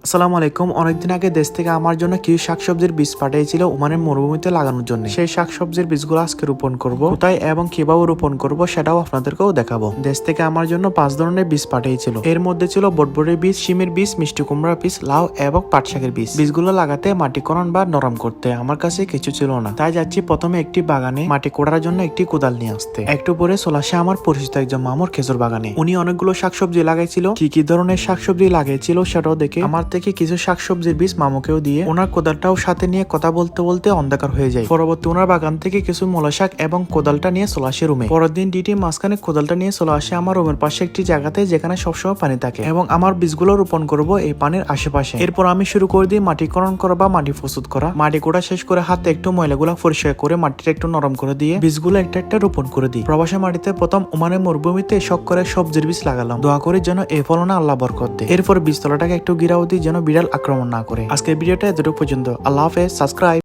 আসসালামু আলাইকুম। অনেকদিন আগে দেশ থেকে আমার জন্য কিছু শাকসবজির বীজ পাঠিয়েছিল ওমানের মরুভূমিতে লাগানোর জন্য। সেই শাকসবজির বীজগুলো আজকে রোপণ করব। কোথায় এবং কিভাবে রোপণ করব সেটাও আপনাদেরকেও দেখাবো। দেশ থেকে আমার জন্য 5 ধরনের বীজ পাঠিয়েছিল। এর মধ্যে ছিল বটবটির বীজ, শিমের বীজ, মিষ্টি কুমড়ার বীজ, লাউ এবং পাট শাকের বীজ। বীজগুলো লাগাতে মাটি খনন বা নরম করতে আমার কাছে কিছু ছিল না, তাই যাচ্ছি প্রথমে একটি বাগানে মাটি কোড়ার জন্য একটি কোদাল নিয়ে আসতে। একটু পরে চলে আসে আমার পরিচিত একজন মামুর খেজুর বাগানে। উনি অনেকগুলো শাকসবজি লাগাইছিল। কি ধরনের শাকসবজি লাগিয়েছিল সেটাও দেখে আমার থেকে কিছু শাকসবজির বীজ মামুকেও দিয়ে ওনার কোদালটাও সাথে নিয়ে কথা বলতে বলতে অন্ধকার হয়ে যায়। পরবর্তী ওনার বাগান থেকে কিছু মূলা শাক এবং কোদালটা নিয়ে চলে আসে রুমে। পরের দিন ডিটি মাঝখানে কোদালটা নিয়ে চলে আসে আমার রুমের পাশে একটি জায়গাতে যেখানে সবসময় পানি থাকে এবং আমার বীজগুলো রোপণ করব এই পানির আশেপাশে। এরপর আমি শুরু করে দিই মাটি খনন করা বা মাটি প্রস্তুত করা। মাটি কোড়া শেষ করে হাতে একটু ময়লাগুলা পরিষ্কার করে মাটিটা একটু নরম করে দিয়ে বীজগুলো একটা একটা রোপণ করে দিই। প্রবাসী মাটিতে প্রথম ওমানের মরুভূমিতে শখ করে সবজির বীজ লাগালাম। দোয়া করি যেন এই ফলনে আল্লাহ বরকত দেয়। এরপর বীজতলাটাকে একটু গিরাও দিই যেন বিড়াল আক্রমণ না করে। আজকের ভিডিওটা এতটুকু পর্যন্ত। আল্লাহ হাফেজ। সাবস্ক্রাইব।